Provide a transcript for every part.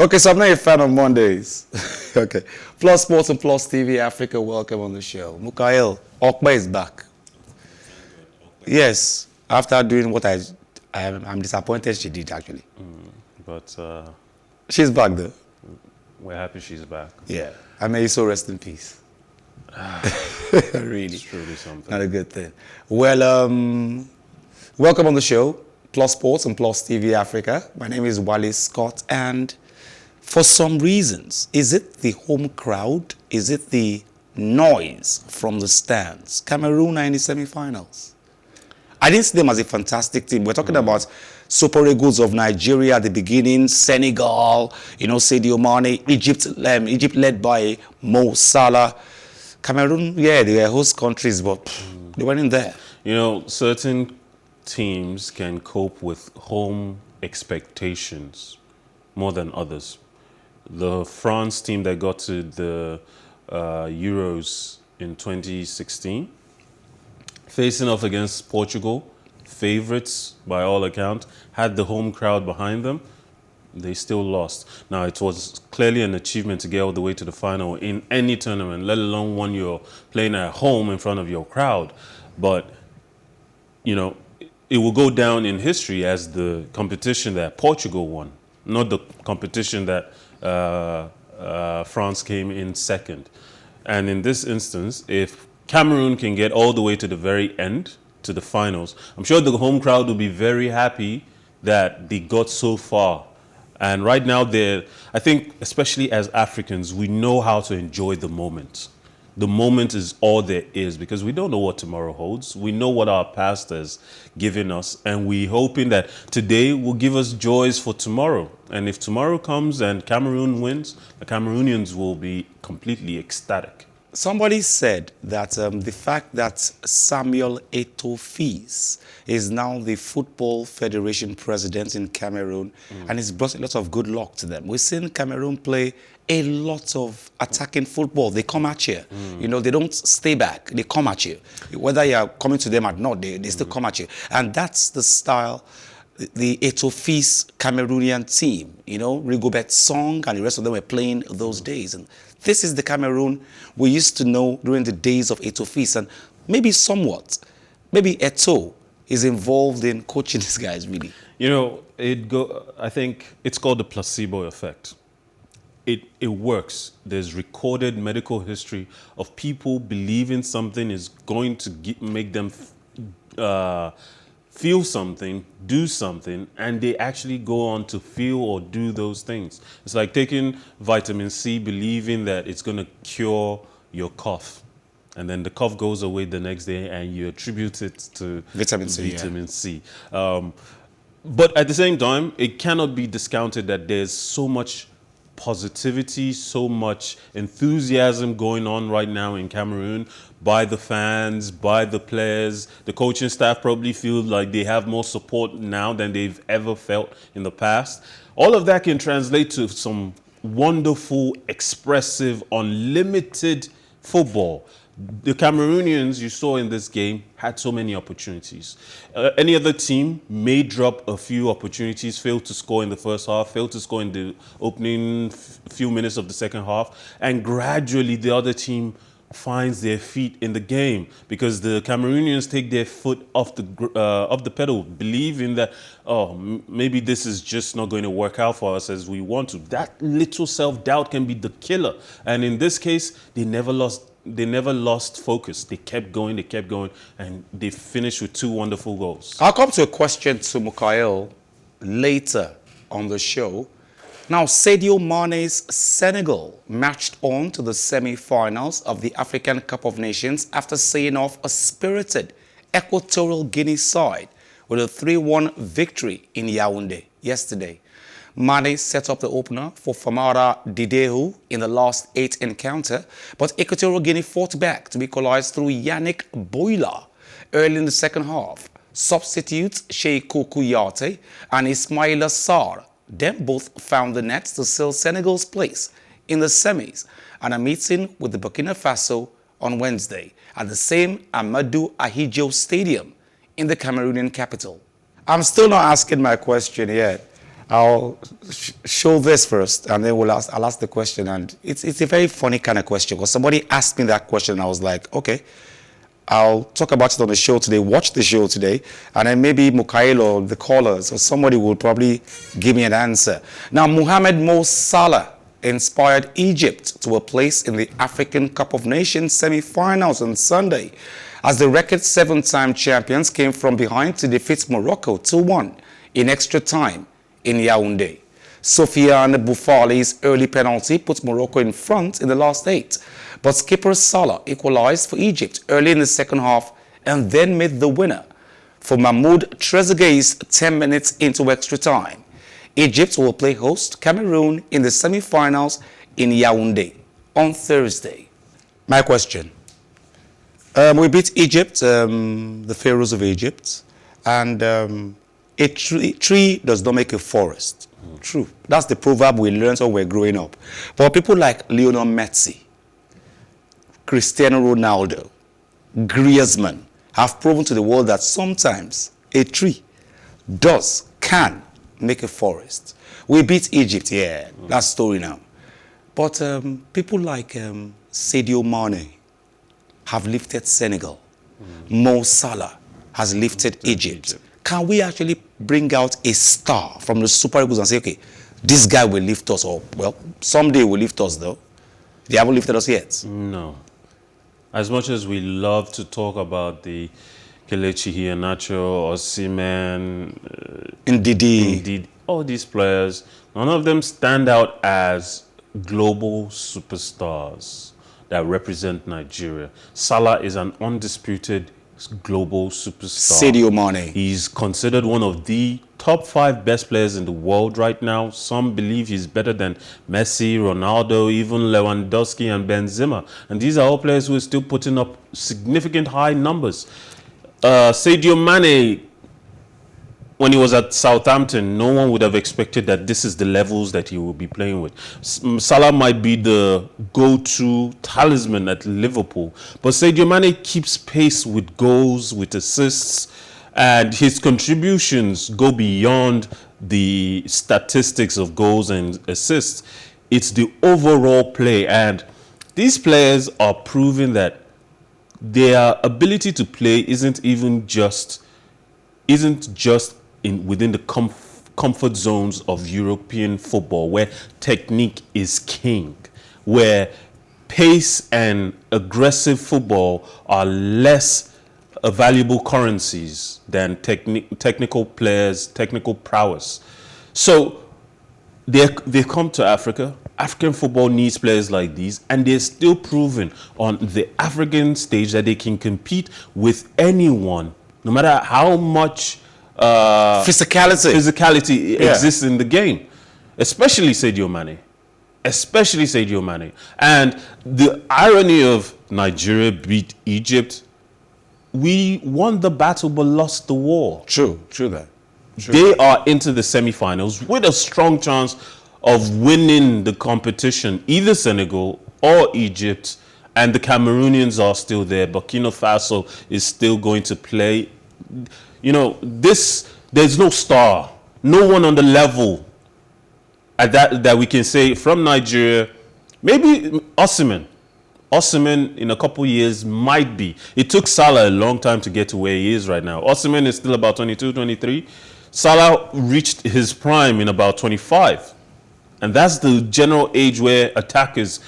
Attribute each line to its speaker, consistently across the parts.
Speaker 1: Okay, so I'm not a fan of Mondays. Okay. Plus Sports and Plus TV Africa, welcome on the show. Mukael, Okba is back. Yes, after doing what I'm disappointed she did actually.
Speaker 2: But
Speaker 1: She's back though.
Speaker 2: we're happy she's back.
Speaker 1: Yeah. I may so rest in peace. Really.
Speaker 2: It's truly something.
Speaker 1: Not a good thing. Well, welcome on the show, Plus Sports and Plus TV Africa. My name is Wally Scott, and for some reasons, is it the home crowd? Is it the noise from the stands? Cameroon are in the semi-finals. I didn't see them as a fantastic team. We're talking about Super Eagles of Nigeria at the beginning, Senegal, Sadio Mane, Egypt led by Mo Salah. Cameroon, yeah, they were host countries, but they weren't in there.
Speaker 2: Certain teams can cope with home expectations more than others. The France team that got to the Euros in 2016, facing off against Portugal, favorites by all accounts, had the home crowd behind them. They still lost. Now, it was clearly an achievement to get all the way to the final in any tournament, let alone one you're playing at home in front of your crowd. But, it will go down in history as the competition that Portugal won, not the competition that France came in second. And in this instance, if Cameroon can get all the way to the very end, to the finals, I'm sure the home crowd will be very happy that they got so far. And right now, I think, especially as Africans, we know how to enjoy the moment. The moment is all there is because we don't know what tomorrow holds. We know what our past has given us, and we're hoping that today will give us joys for tomorrow. And if tomorrow comes and Cameroon wins, the Cameroonians will be completely ecstatic.
Speaker 1: Somebody said that the fact that Samuel Eto'o is now the Football Federation president in Cameroon, and it's brought a lot of good luck to them. We've seen Cameroon play a lot of attacking football. They come at you. They don't stay back. They come at you. Whether you're coming to them or not, they still come at you. And that's the style the Eto'o Cameroonian team, Rigobert Song and the rest of them were playing those days. And this is the Cameroon we used to know during the days of Eto'o, and maybe Eto'o is involved in coaching these guys, really.
Speaker 2: I think it's called the placebo effect. It works. There's recorded medical history of people believing something is going to make them feel something, do something, and they actually go on to feel or do those things. It's like taking vitamin C, believing that it's going to cure your cough. And then the cough goes away the next day and you attribute it to
Speaker 1: vitamin C.
Speaker 2: But at the same time, it cannot be discounted that there's so much positivity, so much enthusiasm going on right now in Cameroon by the fans, by the players. The coaching staff probably feel like they have more support now than they've ever felt in the past. All of that can translate to some wonderful, expressive, unlimited football. The Cameroonians you saw in this game had so many opportunities. Any other team may drop a few opportunities, fail to score in the first half, fail to score in the opening few minutes of the second half, and gradually the other team finds their feet in the game because the Cameroonians take their foot off the pedal, believing that, maybe this is just not going to work out for us as we want to. That little self-doubt can be the killer. And in this case, they never lost focus. They kept going, and they finished with 2 wonderful goals.
Speaker 1: I'll come to a question to Mukael later on the show. Now, Sadio Mane's Senegal marched on to the semi-finals of the African Cup of Nations after seeing off a spirited Equatorial Guinea side with a 3-1 victory in Yaoundé yesterday. Mane set up the opener for Famara Didehu in the last 8 encounter, but Equatorial Guinea fought back to be equalized through Yannick Boyla early in the second half. Substitutes Sheiko Kouyaté and Ismaila Sarr then both found the net to seal Senegal's place in the semis and a meeting with the Burkina Faso on Wednesday at the same Amadou Ahidjo Stadium in the Cameroonian capital. I'm still not asking my question yet. I'll show this first, and then I'll ask the question. And it's a very funny kind of question, because somebody asked me that question, and I was like, okay, I'll talk about it on the show today, watch the show today, and then maybe Mukail or the callers or somebody will probably give me an answer. Now, Mohamed Mo Salah inspired Egypt to a place in the African Cup of Nations semi-finals on Sunday, as the record 7-time champions came from behind to defeat Morocco 2-1 in extra time in Yaoundé. Sofiane Boufali's early penalty put Morocco in front in the last 8, but skipper Salah equalized for Egypt early in the second half and then made the winner for Mahmoud Trezeguet's 10 minutes into extra time. Egypt will play host Cameroon in the semi-finals in Yaoundé on Thursday. My question. We beat Egypt, the Pharaohs of Egypt, and a tree does not make a forest. True. That's the proverb we learned when we were growing up. But people like Lionel Messi, Cristiano Ronaldo, Griezmann have proven to the world that sometimes a tree can make a forest. We beat Egypt, yeah, that's story now. But people like Sadio Mane have lifted Senegal. Mo Salah has lifted Egypt. Can we actually bring out a star from the Super Eagles and say, okay, this guy will lift us up? Well, someday will lift us, though. They haven't lifted us yet.
Speaker 2: No. As much as we love to talk about the Kelechi Iheanacho, Osimhen, Indeed, all these players, none of them stand out as global superstars that represent Nigeria. Salah is an undisputed global superstar.
Speaker 1: Sadio Mane.
Speaker 2: He's considered one of the top 5 best players in the world right now. Some believe he's better than Messi, Ronaldo, even Lewandowski and Benzema. And these are all players who are still putting up significant high numbers. Sadio Mane, when he was at Southampton, no one would have expected that this is the levels that he will be playing with. Salah might be the go-to talisman at Liverpool, but Sadio Mane keeps pace with goals, with assists, and his contributions go beyond the statistics of goals and assists. It's the overall play, and these players are proving that their ability to play isn't just within the comfort zones of European football, where technique is king, where pace and aggressive football are less valuable currencies than technical players, technical prowess. So they come to Africa. African football needs players like these, and they're still proving on the African stage that they can compete with anyone, no matter how much physicality exists in the game, especially Sadio Mane. And the irony of Nigeria beat Egypt, we won the battle but lost the war.
Speaker 1: True that.
Speaker 2: They are into the semi-finals with a strong chance of winning the competition, either Senegal or Egypt, and the Cameroonians are still there. Burkina Faso is still going to play. You know, there's no star, no one on the level at that we can say from Nigeria. Maybe Osimhen in a couple years might be. It took Salah a long time to get to where he is right now. Osimhen is still about 22, 23. Salah reached his prime in about 25. And that's the general age where attackers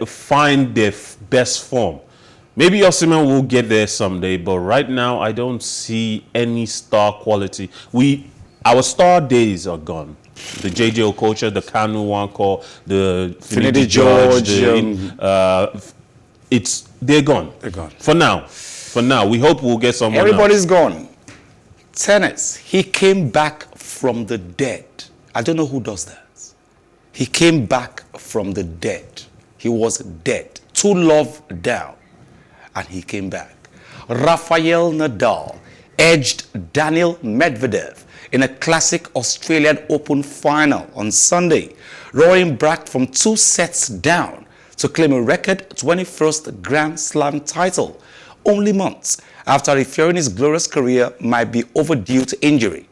Speaker 2: find their best form. Maybe Osimhen will get there someday, but right now I don't see any star quality. Our star days are gone. The JJ Okocha, the Kanu Nwankwo, the Finidi George, they're gone.
Speaker 1: They're gone.
Speaker 2: For now, we hope we'll get someone
Speaker 1: Everybody's
Speaker 2: else.
Speaker 1: Gone. Tennis, he came back from the dead. I don't know who does that. He came back from the dead. He was dead, 2 love down. And he came back. Rafael Nadal edged Daniel Medvedev in a classic Australian Open final on Sunday, roaring back from 2 sets down to claim a record 21st Grand Slam title, only months after he fearing his glorious career might be overdue to injury.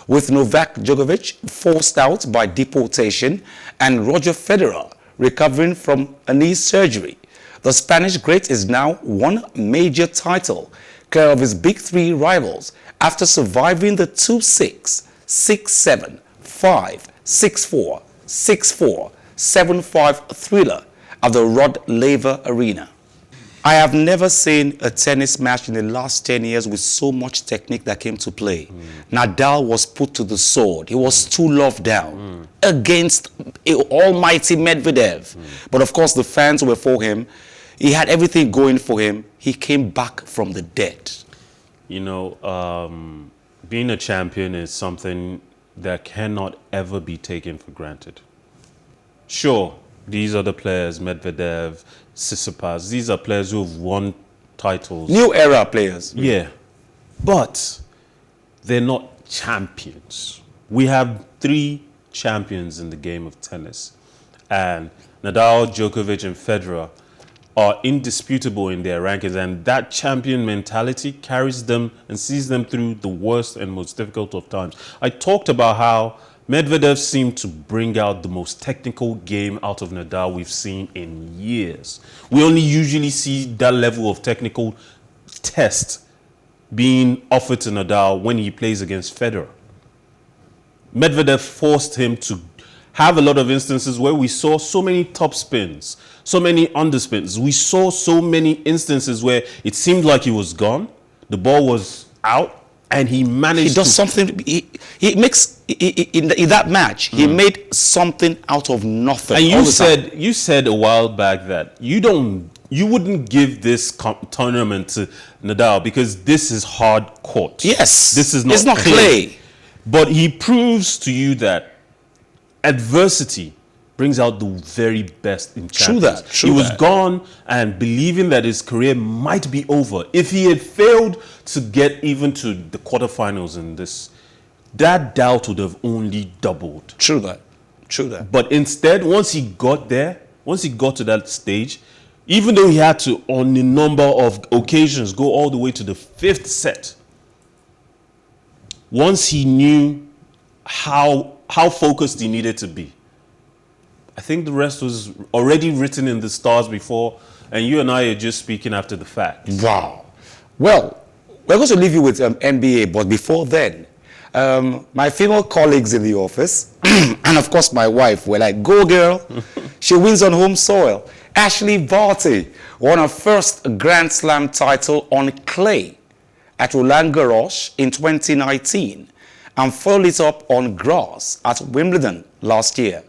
Speaker 1: with Novak Djokovic forced out by deportation and Roger Federer recovering from a knee surgery. The Spanish great is now one major title clear of his big three rivals after surviving the 2-6, 6-7, 5, 6-4, 6-4, 7-5 thriller at the Rod Laver Arena. I have never seen a tennis match in the last 10 years with so much technique that came to play. Nadal was put to the sword. He was too loved down against almighty Medvedev. But of course, the fans were for him. He had everything going for him. He came back from the dead.
Speaker 2: You know, being a champion is something that cannot ever be taken for granted. Sure, these are the players, Medvedev, Tsitsipas, these are players who have won titles.
Speaker 1: New era players.
Speaker 2: Yeah, but they're not champions. We have 3 champions in the game of tennis. And Nadal, Djokovic, and Federer are indisputable in their rankings. And that champion mentality carries them and sees them through the worst and most difficult of times. I talked about how Medvedev seemed to bring out the most technical game out of Nadal we've seen in years. We only usually see that level of technical test being offered to Nadal when he plays against Federer. Medvedev forced him to have a lot of instances where we saw so many top spins, so many underspins. We saw so many instances where it seemed like he was gone, the ball was out, and he managed
Speaker 1: He does something. He makes in that match. He made something out of nothing.
Speaker 2: And you said a while back that you wouldn't give this tournament to Nadal because this is hard court.
Speaker 1: Yes,
Speaker 2: this is not.
Speaker 1: It's not clay.
Speaker 2: But he proves to you that adversity brings out the very best in champions.
Speaker 1: True
Speaker 2: he was gone and believing that his career might be over. If he had failed to get even to the quarterfinals in this, that doubt would have only doubled.
Speaker 1: True that.
Speaker 2: But instead, once he got there, once he got to that stage, even though he had to, on a number of occasions, go all the way to the 5th set, once he knew how focused he needed to be, I think the rest was already written in the stars before, and you and I are just speaking after the fact.
Speaker 1: Wow. Well, we're going to leave you with NBA, but before then, my female colleagues in the office, and of course my wife, were like, go girl, she wins on home soil. Ashley Barty won her first Grand Slam title on clay at Roland Garros in 2019 and followed it up on grass at Wimbledon last year.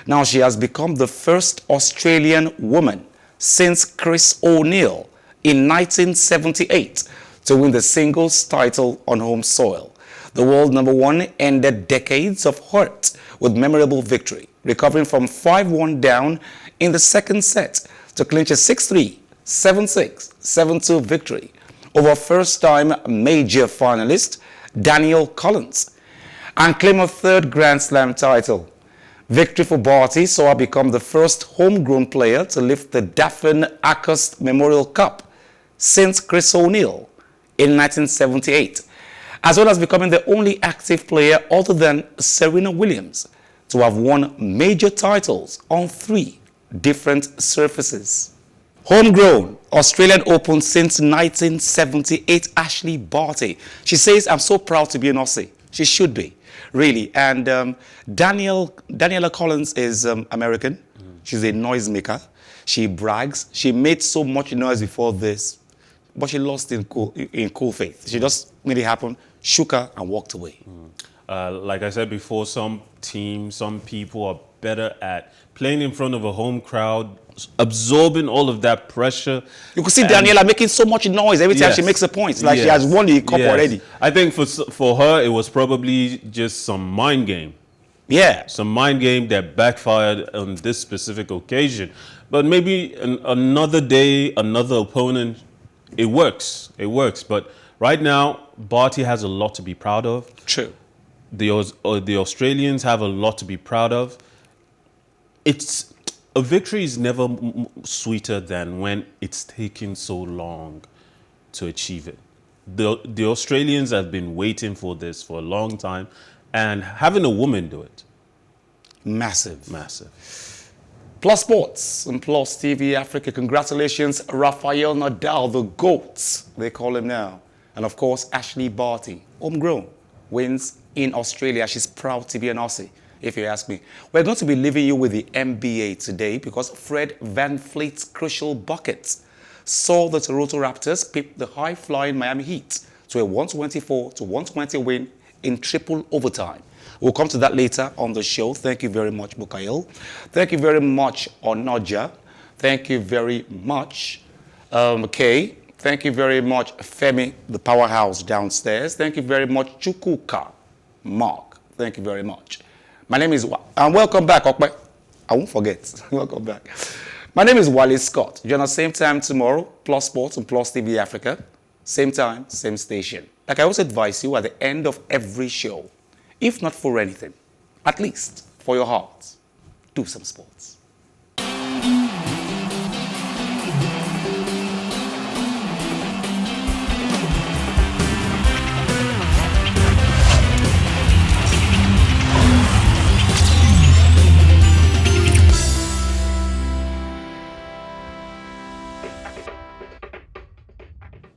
Speaker 1: Now she has become the first Australian woman since Chris O'Neill in 1978 to win the singles title on home soil. The world #1 ended decades of hurt with memorable victory, recovering from 5-1 down in the second set to clinch a 6-3, 7-6, 7-2 victory over first-time major finalist Danielle Collins and claim a 3rd Grand Slam title. Victory for Barty saw her become the first homegrown player to lift the Daphne Ackers Memorial Cup since Chris O'Neill in 1978, as well as becoming the only active player other than Serena Williams to have won major titles on 3 different surfaces. Homegrown Australian Open since 1978, Ashley Barty. She says, I'm so proud to be an Aussie. She should be, really. And Daniela Collins is American. She's a noisemaker. She brags. She made so much noise before this, but she lost in cool faith. She just made it happen, shook her, and walked away.
Speaker 2: Like I said before, some teams, some people are better at playing in front of a home crowd, absorbing all of that pressure.
Speaker 1: You could see Daniela making so much noise every time she makes a point. It's like she has won the cup already.
Speaker 2: I think for her, it was probably just some mind game.
Speaker 1: Yeah.
Speaker 2: Some mind game that backfired on this specific occasion. But maybe another day, another opponent, it works. It works. But right now, Barty has a lot to be proud of.
Speaker 1: True.
Speaker 2: The Australians have a lot to be proud of. A victory is never sweeter than when it's taken so long to achieve it. The Australians have been waiting for this for a long time, And having a woman do it,
Speaker 1: Massive.
Speaker 2: massive.
Speaker 1: Plus Sports and Plus TV Africa. Congratulations, Rafael Nadal, the GOAT, they call him now. And of course, Ashley Barty, homegrown, wins in Australia. She's proud to be an Aussie, if you ask me. We're going to be leaving you with the NBA today because Fred VanVleet's crucial buckets saw the Toronto Raptors pip the high-flying Miami Heat to a 124-120 win in triple overtime. We'll come to that later on the show. Thank you very much, Bukail. Thank you very much, Onoja. Thank you very much, Kay. Thank you very much, Femi, the powerhouse downstairs. Thank you very much, Chukuka, Mark. Thank you very much. My name is, and welcome back, Okpe. I won't forget. Welcome back. My name is Wally Scott. Join us same time tomorrow, Plus Sports and Plus TV Africa. Same time, same station. Like I always advise you at the end of every show, if not for anything, at least for your heart, do some sports.